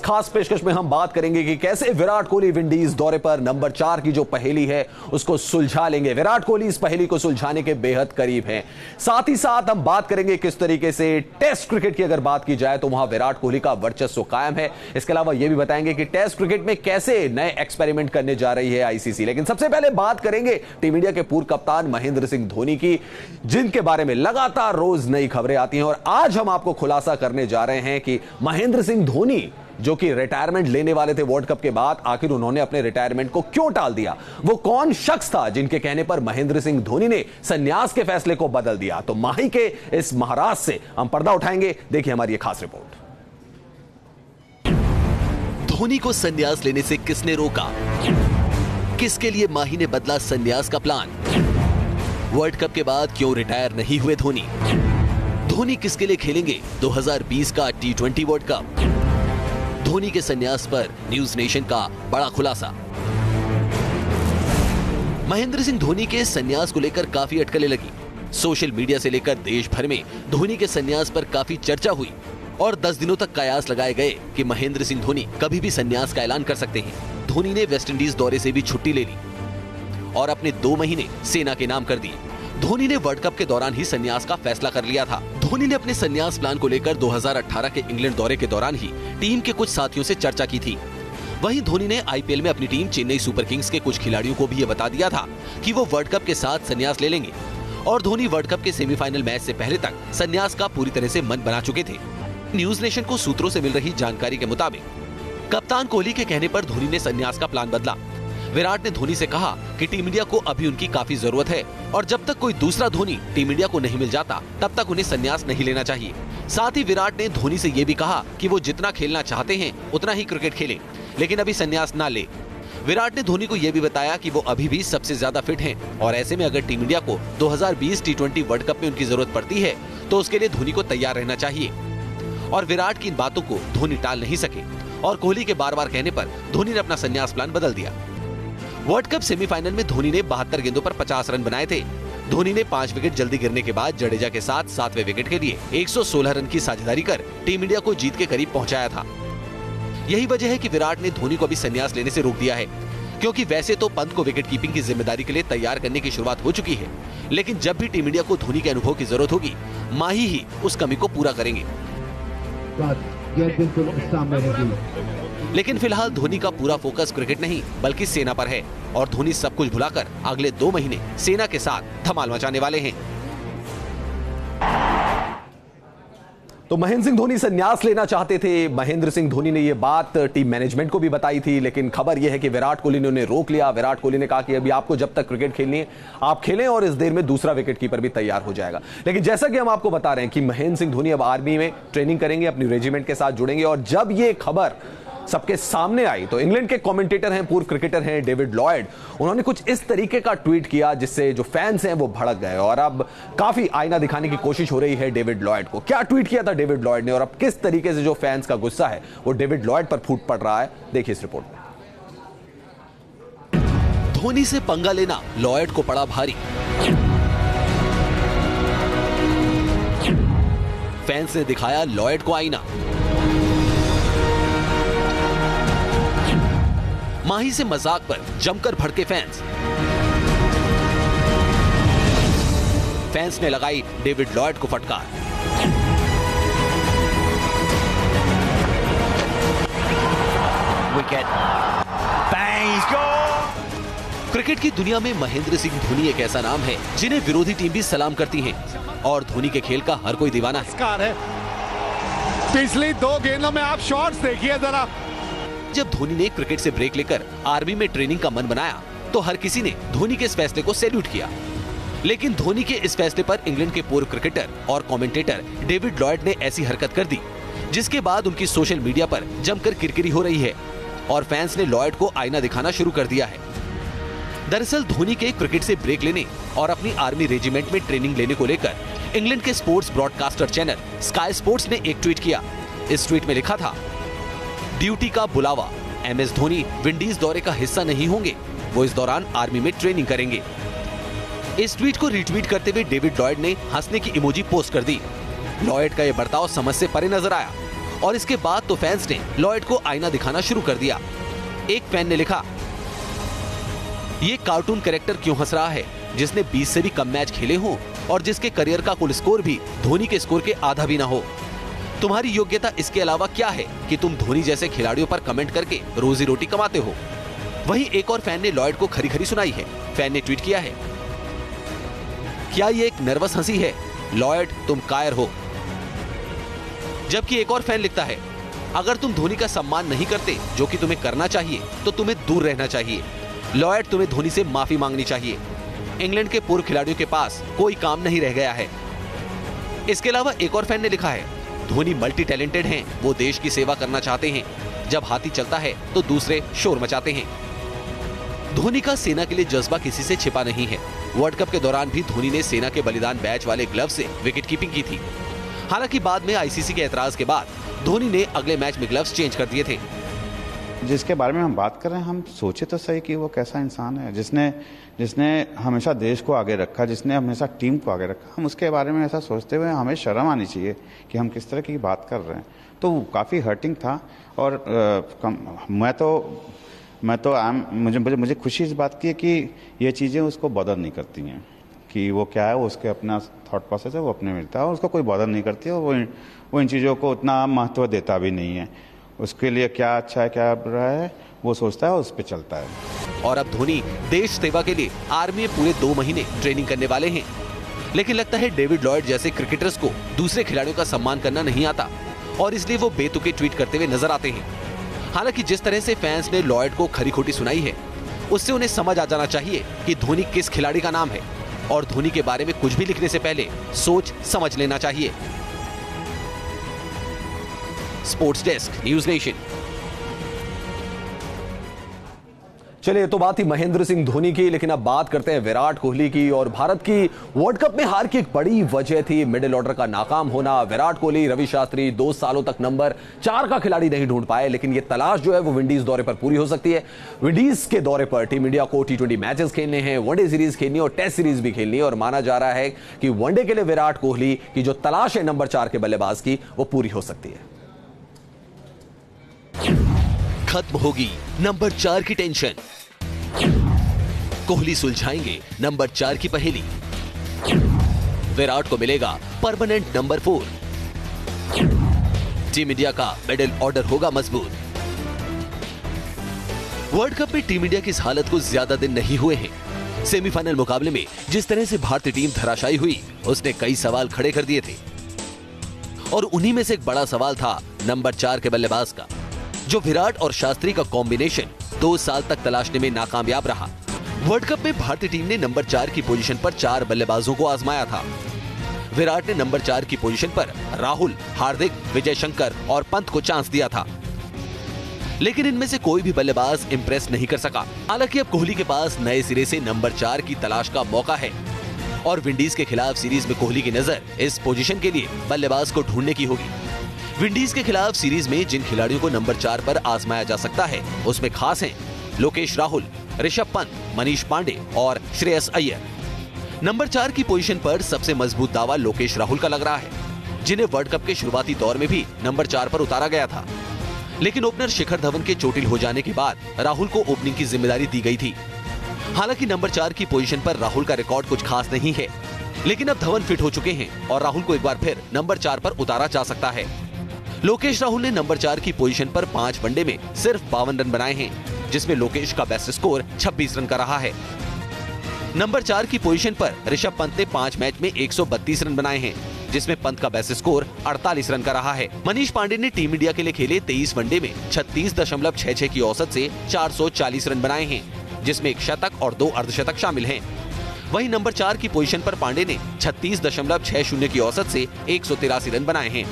खास पेशकश में हम बात करेंगे कि कैसे विराट कोहली विंडीज दौरे पर नंबर 4 की जो पहेली है उसको सुलझा लेंगे। विराट कोहली इस पहेली को सुलझाने के बेहद करीब हैं। साथ ही साथ हम बात करेंगे किस तरीके से टेस्ट क्रिकेट की अगर बात की जाए तो वहां विराट कोहली का वर्चस्व कायम है। इसके अलावा यह भी बताएंगे कि टेस्ट क्रिकेट में कैसे नए एक्सपेरिमेंट करने जा रही है आईसीसी। लेकिन सबसे पहले बात करेंगे टीम इंडिया के पूर्व कप्तान महेंद्र सिंह धोनी की, जिनके बारे में लगातार रोज नई खबरें आती हैं। और आज हम आपको खुलासा करने जा रहे हैं कि महेंद्र सिंह धोनी जो कि रिटायरमेंट लेने वाले थे वर्ल्ड कप के बाद, आखिर उन्होंने अपने रिटायरमेंट को क्यों टाल दिया। वो कौन शख्स था जिनके कहने पर महेंद्र सिंह धोनी ने संन्यास के फैसले को बदल दिया। तो माही के इस महाराज से हम पर्दा उठाएंगे। देखिए हमारी खास रिपोर्ट। धोनी को संन्यास लेने से किसने रोका, किसके लिए माही ने बदला संन्यास का प्लान, वर्ल्ड कप के बाद क्यों रिटायर नहीं हुए धोनी, धोनी किसके लिए खेलेंगे 2020 का T20 वर्ल्ड कप, धोनी के संन्यास पर न्यूज नेशन का बड़ा खुलासा। महेंद्र सिंह धोनी के संन्यास को लेकर काफी अटकलें लगी। सोशल मीडिया से लेकर देश भर में धोनी के संन्यास पर काफी चर्चा हुई और 10 दिनों तक कयास लगाए गए कि महेंद्र सिंह धोनी कभी भी संन्यास का ऐलान कर सकते हैं। धोनी ने वेस्टइंडीज दौरे से भी छुट्टी ले ली और अपने 2 महीने सेना के नाम कर दिए। धोनी ने वर्ल्ड कप के दौरान ही संन्यास का फैसला कर लिया था। धोनी ने अपने संन्यास प्लान को लेकर 2018 के इंग्लैंड दौरे के दौरान ही टीम के कुछ साथियों से चर्चा की थी। वहीं धोनी ने आईपीएल में अपनी टीम चेन्नई सुपर किंग्स के कुछ खिलाड़ियों को भी ये बता दिया था कि वो वर्ल्ड कप के साथ संन्यास ले लेंगे और धोनी वर्ल्ड कप के सेमीफाइनल मैच से पहले तक संन्यास का पूरी तरह से मन बना चुके थे। न्यूज नेशन को सूत्रों से मिल रही जानकारी के मुताबिक कप्तान कोहली के कहने पर धोनी ने संन्यास का प्लान बदला। विराट ने धोनी से कहा कि टीम इंडिया को अभी उनकी काफी जरूरत है और जब तक कोई दूसरा धोनी टीम इंडिया को नहीं मिल जाता तब तक उन्हें संन्यास नहीं लेना चाहिए। साथ ही विराट ने धोनी से ये भी कहा कि वो जितना खेलना चाहते हैं उतना ही क्रिकेट खेलें, लेकिन अभी संन्यास ना ले। विराट ने धोनी को यह भी बताया कि वो अभी भी सबसे ज्यादा फिट हैं और ऐसे में अगर टीम इंडिया को 2020 T20 वर्ल्ड कप में उनकी जरूरत पड़ती है तो उसके लिए धोनी को तैयार रहना चाहिए। और विराट की इन बातों को धोनी टाल नहीं सके और कोहली के बार बार कहने पर धोनी ने अपना संन्यास प्लान बदल दिया। वर्ल्ड कप सेमीफाइनल में धोनी ने 72 गेंदों पर 50 रन बनाए थे। धोनी ने 5 विकेट जल्दी गिरने के बाद जडेजा के साथ 7वें विकेट के लिए 116 रन की साझेदारी कर टीम इंडिया को जीत के करीब पहुंचाया था। यही वजह है कि विराट ने धोनी को अभी संन्यास लेने से रोक दिया है, क्योंकि वैसे तो पंत को विकेट कीपिंग की जिम्मेदारी के लिए तैयार करने की शुरुआत हो चुकी है, लेकिन जब भी टीम इंडिया को धोनी के अनुभव की जरूरत होगी माही ही उस कमी को पूरा करेंगे। लेकिन फिलहाल धोनी का पूरा फोकस क्रिकेट नहीं बल्कि सेना पर है और धोनी सब कुछ भुलाकर अगले 2 महीने सेना के साथ धमाल मचाने वाले हैं। तो महेंद्र सिंह धोनी संन्यास लेना चाहते थे। महेंद्र सिंह धोनी ने यह बात टीम मैनेजमेंट को भी बताई थी, लेकिन खबर यह है कि विराट कोहली ने उन्हें रोक लिया। विराट कोहली ने कहा कि अभी आपको जब तक क्रिकेट खेलनी है आप खेलें और इस देर में दूसरा विकेट कीपर भी तैयार हो जाएगा। लेकिन जैसा कि हम आपको बता रहे हैं कि महेंद्र सिंह धोनी अब आर्मी में ट्रेनिंग करेंगे, अपनी रेजिमेंट के साथ जुड़ेंगे। और जब यह खबर सबके सामने आई तो इंग्लैंड के कमेंटेटर हैं, पूर्व क्रिकेटर हैं डेविड लॉयड, उन्होंने कुछ इस तरीके का ट्वीट किया जिससे जो फैंस हैं वो भड़क गए और अब काफी आईना दिखाने की कोशिश हो रही है डेविड लॉयड को। क्या ट्वीट किया था डेविड लॉयड ने और अब किस तरीके से जो फैंस का गुस्सा है वो डेविड लॉयड पर फूट पड़ रहा है, देखिए इस रिपोर्ट में। धोनी से पंगा लेना लॉयड को पड़ा भारी। फैंस ने दिखाया लॉयड को आईना। माही से मजाक पर जमकर भड़के फैंस ने लगाई डेविड लॉयड को फटकार। विकेट, बैंग, गोल। क्रिकेट की दुनिया में महेंद्र सिंह धोनी एक ऐसा नाम है जिन्हें विरोधी टीम भी सलाम करती है और धोनी के खेल का हर कोई दीवाना है। पिछली 2 गेंदों में आप शॉट्स देखिए जरा। जब धोनी ने क्रिकेट से ब्रेक लेकर आर्मी में ट्रेनिंग का मन बनाया तो हर किसी ने धोनी के इस फैसले को सैल्यूट किया। लेकिन धोनी के इस फैसले पर इंग्लैंड के पूर्व क्रिकेटर और कमेंटेटर डेविड लॉयड ने ऐसी हरकत कर दी जिसके बाद उनकी सोशल मीडिया पर जमकर किरकिरी हो रही है और फैंस ने लॉयड को आईना दिखाना शुरू कर दिया है। दरअसल धोनी के क्रिकेट से ब्रेक लेने और अपनी आर्मी रेजिमेंट में ट्रेनिंग लेने को लेकर इंग्लैंड के sports broadcaster channel sky sports ने एक ट्वीट किया। इस ट्वीट में लिखा था, ड्यूटी का बुलावा, MS धोनी विंडीज दौरे का हिस्सा नहीं होंगे, वो इस दौरान आर्मी में ट्रेनिंग करेंगे। इस ट्वीट को रीट्वीट करते हुए डेविड लॉयड ने हंसने की इमोजी पोस्ट कर दी। लॉयड का यह बर्ताव समझ से परे नजर आया और इसके बाद तो फैंस ने लॉयड को आईना दिखाना शुरू कर दिया। एक फैन ने लिखा, ये कार्टून कैरेक्टर क्यों हंस रहा है जिसने 20 से भी कम मैच खेले हों और जिसके करियर का कुल स्कोर भी धोनी के स्कोर के आधा भी ना हो। तुम्हारी योग्यता इसके अलावा क्या है कि तुम धोनी जैसे खिलाड़ियों पर कमेंट करके रोजी रोटी कमाते हो। वहीं एक और फैन ने लॉयड को खरी खरी सुनाई है। फैन ने ट्वीट किया है, क्या ये एक नर्वस हंसी है? लॉयड तुम कायर हो। जबकि एक और फैन लिखता है, अगर तुम धोनी का सम्मान नहीं करते जो कि तुम्हें करना चाहिए तो तुम्हें दूर रहना चाहिए। लॉयड तुम्हें धोनी से माफी मांगनी चाहिए। इंग्लैंड के पूर्व खिलाड़ियों के पास कोई काम नहीं रह गया है। इसके अलावा एक और फैन ने लिखा है, धोनी मल्टी टैलेंटेड हैं, वो देश की सेवा करना चाहते हैं। जब हाथी चलता है तो दूसरे शोर मचाते हैं। धोनी का सेना के लिए जज्बा किसी से छिपा नहीं है। वर्ल्ड कप के दौरान भी धोनी ने सेना के बलिदान बैच वाले ग्लव से विकेट कीपिंग की थी। हालांकि बाद में आईसीसी के एतराज के बाद धोनी ने अगले मैच में ग्लव्स चेंज कर दिए थे। जिसके बारे में हम बात कर रहे हैं, हम सोचे तो सही कि वो कैसा इंसान है जिसने हमेशा देश को आगे रखा, जिसने हमेशा टीम को आगे रखा। हम उसके बारे में ऐसा सोचते हुए हमें शर्म आनी चाहिए कि हम किस तरह की बात कर रहे हैं। तो काफ़ी हर्टिंग था। और मुझे खुशी इस बात की है कि ये चीज़ें उसको बदल नहीं करती हैं कि वो क्या है, वो उसके अपना थॉट प्रोसेस है, वो अपने मिलता है और उसको कोई बदल नहीं करती है। वो इन चीज़ों को उतना महत्व देता भी नहीं है। उसके लिए क्या अच्छा है क्या बुरा है वो सोचता है और उस पर चलता है। और अब धोनी देश सेवा के लिए आर्मी में पूरे 2 महीने ट्रेनिंग करने वाले हैं। लेकिन लगता है डेविड लॉयड जैसे क्रिकेटर्स को दूसरे खिलाड़ियों का सम्मान करना नहीं आता और इसलिए वो बेतुके ट्वीट करते हुए नजर आते हैं। हालांकि जिस तरह से फैंस ने लॉयड को खरी खोटी सुनाई है, उससे उन्हें समझ आ जाना चाहिए कि धोनी किस खिलाड़ी का नाम है और धोनी के बारे में कुछ भी लिखने से पहले सोच समझ लेना चाहिए। Sports desk, news nation. चलिए, तो बात ही महेंद्र सिंह धोनी की, लेकिन अब बात करते हैं विराट कोहली की। और भारत की वर्ल्ड कप में हार की एक बड़ी वजह थी मिडिल ऑर्डर का नाकाम होना। विराट कोहली, रवि शास्त्री 2 सालों तक नंबर 4 का खिलाड़ी नहीं ढूंढ पाए, लेकिन ये तलाश जो है वो विंडीज दौरे पर पूरी हो सकती है। विंडीज के दौरे पर टीम इंडिया को T20 मैचेस खेलने हैं, वनडे सीरीज खेलनी है और टेस्ट सीरीज भी खेलनी है। और माना जा रहा है कि वनडे के लिए विराट कोहली की जो तलाश है नंबर 4 के बल्लेबाज की, वो पूरी हो सकती है। खत्म होगी नंबर 4 की टेंशन। कोहली सुलझाएंगे नंबर 4 की पहेली। विराट को मिलेगा परमानेंट नंबर 4। टीम इंडिया का मिडिल ऑर्डर होगा मजबूत। वर्ल्ड कप में टीम इंडिया की इस हालत को ज्यादा दिन नहीं हुए हैं। सेमीफाइनल मुकाबले में जिस तरह से भारतीय टीम धराशायी हुई, उसने कई सवाल खड़े कर दिए थे और उन्हीं में से एक बड़ा सवाल था नंबर 4 के बल्लेबाज का, जो विराट और शास्त्री का कॉम्बिनेशन 2 साल तक तलाशने में नाकामयाब रहा। वर्ल्ड कप में भारतीय टीम ने नंबर 4 की पोजीशन पर 4 बल्लेबाजों को आजमाया था। विराट ने नंबर 4 की पोजीशन पर राहुल, हार्दिक, विजय शंकर और पंत को चांस दिया था, लेकिन इनमें से कोई भी बल्लेबाज इंप्रेस नहीं कर सका। हालांकि अब कोहली के पास नए सिरे से नंबर 4 की तलाश का मौका है और विंडीज के खिलाफ सीरीज में कोहली की नजर इस पोजीशन के लिए बल्लेबाज को ढूंढने की होगी। विंडीज के खिलाफ सीरीज में जिन खिलाड़ियों को नंबर 4 पर आजमाया जा सकता है, उसमें खास हैं लोकेश राहुल, ऋषभ पंत, मनीष पांडे और श्रेयस अय्यर। नंबर 4 की पोजीशन पर सबसे मजबूत दावा लोकेश राहुल का लग रहा है, जिन्हें वर्ल्ड कप के शुरुआती दौर में भी नंबर 4 पर उतारा गया था। लेकिन ओपनर शिखर धवन के चोटिल हो जाने के बाद राहुल को ओपनिंग की जिम्मेदारी दी गई थी। हालांकि नंबर 4 की पोजीशन पर राहुल का रिकॉर्ड कुछ खास नहीं है, लेकिन अब धवन फिट हो चुके हैं और राहुल को एक बार फिर नंबर 4 पर उतारा जा सकता है। लोकेश राहुल ने नंबर 4 की पोजीशन पर 5 वनडे में सिर्फ 52 रन बनाए हैं, जिसमें लोकेश का बेस्ट स्कोर 26 रन का रहा है। नंबर 4 की पोजीशन पर ऋषभ पंत ने 5 मैच में 132 रन बनाए हैं, जिसमें पंत का बेस्ट स्कोर 48 रन का रहा है। मनीष पांडे ने टीम इंडिया के लिए खेले 23 वनडे में 36.66 की औसत से 440 रन बनाए हैं, जिसमें 1 शतक और 2 अर्धशतक शामिल हैं। वहीं नंबर 4 की पोजीशन पर पांडे ने 36.60 की औसत से 183 रन बनाए हैं।